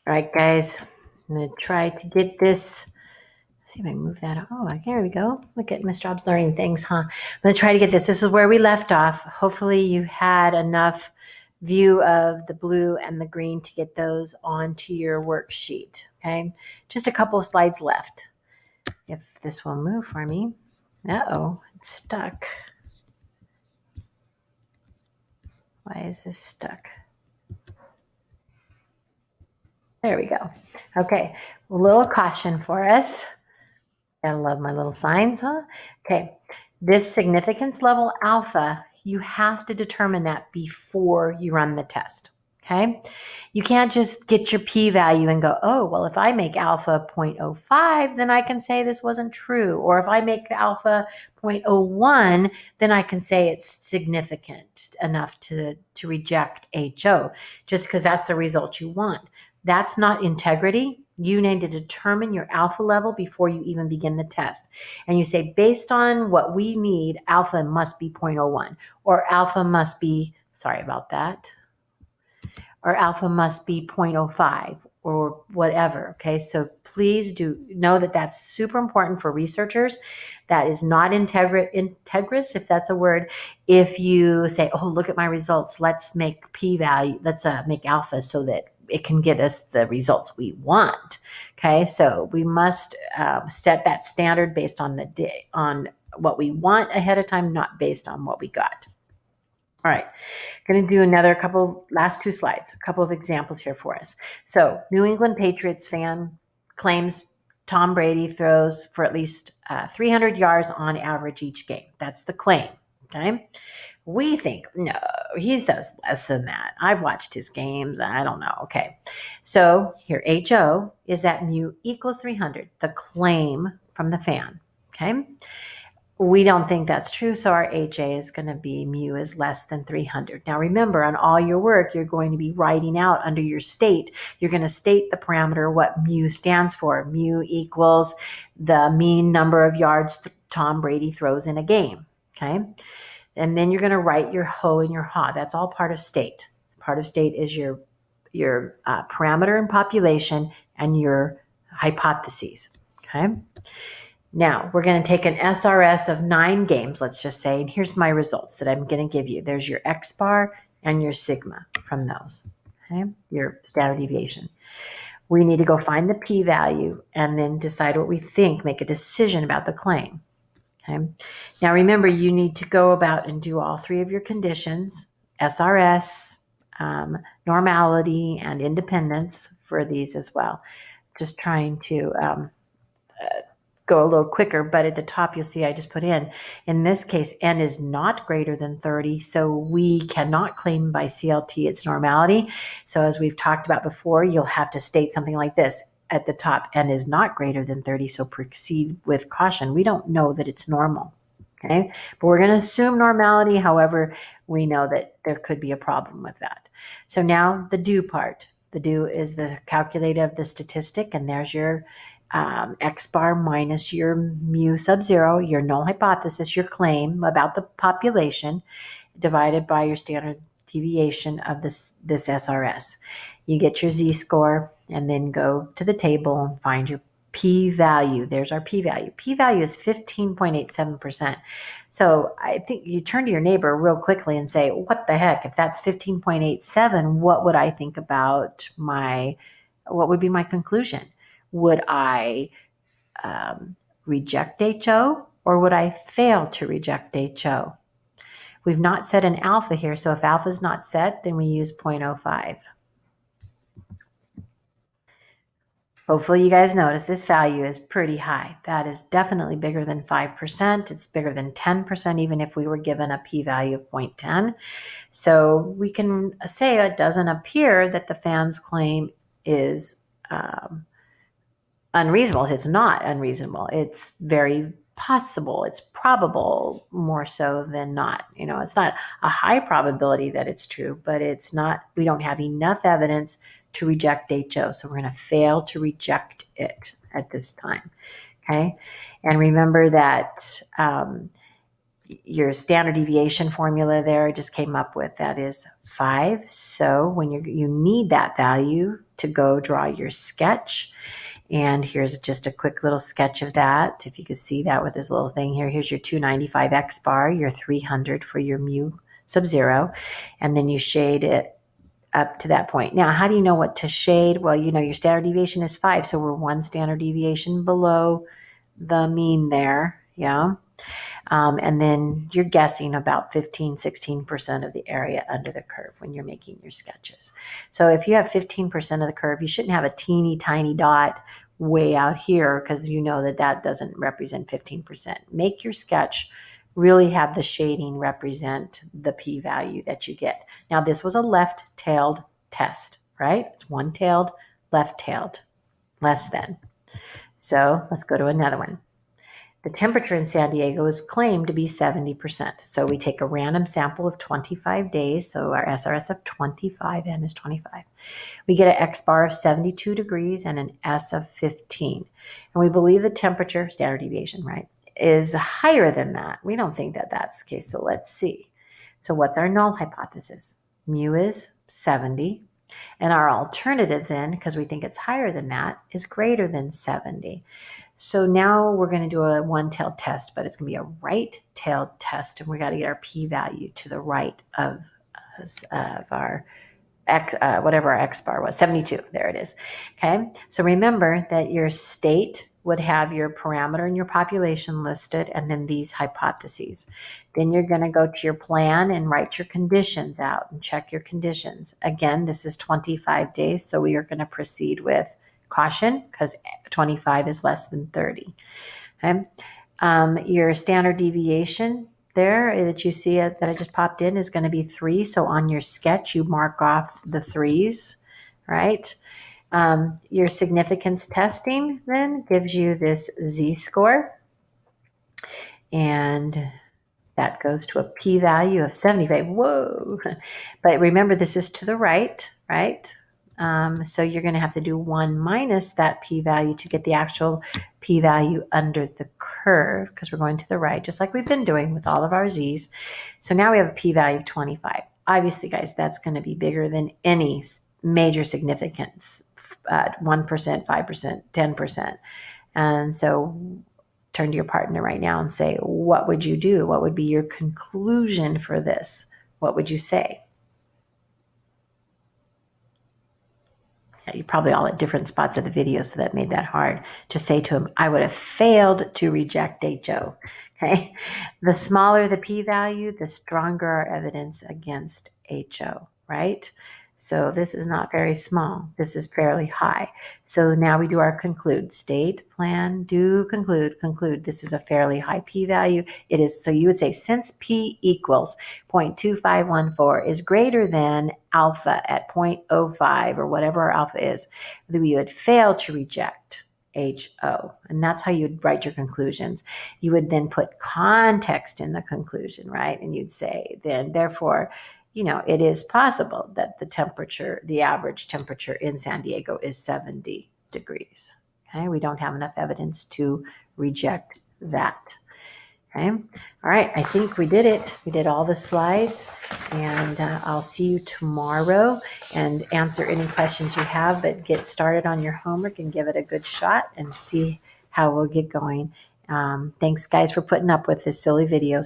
All right, guys, I'm going to try to get this. Let's see if I can move that. Oh, here we go. Look at Miss Jobs learning things, huh? I'm going to try to get this. This is where we left off. Hopefully you had enough view of the blue and the green to get those onto your worksheet, okay? Just a couple of slides left. If this will move for me. Uh-oh, it's stuck. Why is this stuck? There we go. Okay, a little caution for us. Gotta love my little signs, huh? Okay, this significance level alpha, you have to determine that before you run the test, okay? You can't just get your p-value and go, oh, well, if I make alpha 0.05, then I can say this wasn't true. Or if I make alpha 0.01, then I can say it's significant enough to reject HO, just because that's the result you want. That's not integrity. You need to determine your alpha level before you even begin the test. And you say, based on what we need, alpha must be 0.01, or alpha must be, sorry about that, or alpha must be 0.05 or whatever. Okay, so please do know that that's super important for researchers. That is not integrous, if that's a word. If you say, oh, look at my results, let's make p-value, let's make alpha so that it can get us the results we want. Okay, so we must set that standard based on on what we want ahead of time, not based on what we got. All right, going to do last two slides, a couple of examples here for us. So, New England Patriots fan claims Tom Brady throws for at least 300 yards on average each game. That's the claim, okay? We think, no, he does less than that. I've watched his games. I don't know. Okay. So here, HO is that mu equals 300, the claim from the fan. Okay. We don't think that's true. So our HA is going to be mu is less than 300. Now remember, on all your work, you're going to be writing out under your state. You're going to state the parameter, what mu stands for. Mu equals the mean number of yards Tom Brady throws in a game. Okay. And then you're going to write your ho and your ha. That's all part of state. Part of state is your parameter and population and your hypotheses. Okay. Now we're going to take an SRS of 9 games, let's just say, and here's my results that I'm going to give you. There's your X bar and your sigma from those. Okay. Your standard deviation. We need to go find the p-value and then decide what we think, make a decision about the claim. Okay. Now remember, you need to go about and do all 3 of your conditions, SRS, normality, and independence for these as well. Just trying to go a little quicker, but at the top you'll see I just put in this case, n is not greater than 30, so we cannot claim by CLT its normality. So as we've talked about before, you'll have to state something like this. At the top, n is not greater than 30, so proceed with caution. We don't know that it's normal, okay? But we're going to assume normality. However, we know that there could be a problem with that. So now the do part. The do is the calculator of the statistic, and there's your X bar minus your mu sub 0, your null hypothesis, your claim about the population, divided by your standard deviation of this SRS. You get your z-score and then go to the table and find your p-value. There's our p-value. P-value is 15.87%. So I think you turn to your neighbor real quickly and say, what the heck, if that's 15.87, what would I think about what would be my conclusion? Would I reject HO or would I fail to reject HO? We've not set an alpha here, so if alpha is not set, then we use 0.05. Hopefully you guys notice this value is pretty high. That is definitely bigger than 5%. It's bigger than 10%, even if we were given a p-value of 0.10. So we can say it doesn't appear that the fan's claim is unreasonable. It's not unreasonable. It's very possible. It's probable more so than not. It's not a high probability that it's true, but it's not, we don't have enough evidence to reject HO. So we're going to fail to reject it at this time. Okay. And remember that your standard deviation formula there I just came up with, that is 5. So when you need that value to go draw your sketch. And here's just a quick little sketch of that. If you can see that with this little thing here, here's your 295 X bar, your 300 for your mu sub 0, and then you shade it up to that point. Now, how do you know what to shade? Well, you know your standard deviation is 5, so we're 1 standard deviation below the mean there, yeah? And then you're guessing about 15, 16% of the area under the curve when you're making your sketches. So if you have 15% of the curve, you shouldn't have a teeny tiny dot way out here because you know that that doesn't represent 15%. Make your sketch really have the shading represent the p-value that you get. Now, this was a left-tailed test, right? It's one-tailed, left-tailed, less than. So let's go to another one. The temperature in San Diego is claimed to be 70%. So we take a random sample of 25 days. So our SRS of 25, N is 25. We get an X bar of 72 degrees and an S of 15. And we believe the temperature, standard deviation, right, is higher than that. We don't think that that's the case. So let's see. So what's our null hypothesis? Mu is 70. And our alternative then, because we think it's higher than that, is greater than 70. So now we're going to do a one-tailed test, but it's going to be a right-tailed test, and we got to get our p-value to the right of our X, whatever our X bar was, 72. There it is. Okay. So remember that your state would have your parameter and your population listed, and then these hypotheses. Then you're going to go to your plan and write your conditions out and check your conditions. Again, this is 25 days, so we are going to proceed with caution because 25 is less than 30. Okay. Your standard deviation there that you see that I just popped in is going to be 3. So on your sketch, you mark off the 3s, right? Your significance testing then gives you this z-score, and that goes to a p-value of 75. Whoa! But remember, this is to the right, right? So you're going to have to do 1 minus that p-value to get the actual p-value under the curve because we're going to the right, just like we've been doing with all of our z's. So now we have a p-value of 25. Obviously, guys, that's going to be bigger than any major significance, 1%, 5%, 10%. And so turn to your partner right now and say, what would you do? What would be your conclusion for this? What would you say? You're probably all at different spots of the video, so that made that hard to say to him, I would have failed to reject HO. Okay. The smaller the p-value, the stronger our evidence against HO, right? So this is not very small. This is fairly high. So now we do our conclude. State, plan, do, conclude, conclude. This is a fairly high p-value. It is, so you would say since p equals 0.2514 is greater than alpha at 0.05 or whatever our alpha is, then we would fail to reject HO. And that's how you'd write your conclusions. You would then put context in the conclusion, right? And you'd say, then therefore, you know, it is possible that the temperature, the average temperature in San Diego is 70 degrees. Okay, we don't have enough evidence to reject that. Okay, all right, I think we did it. We did all the slides, and I'll see you tomorrow and answer any questions you have, but get started on your homework and give it a good shot and see how we'll get going. Thanks, guys, for putting up with this silly video.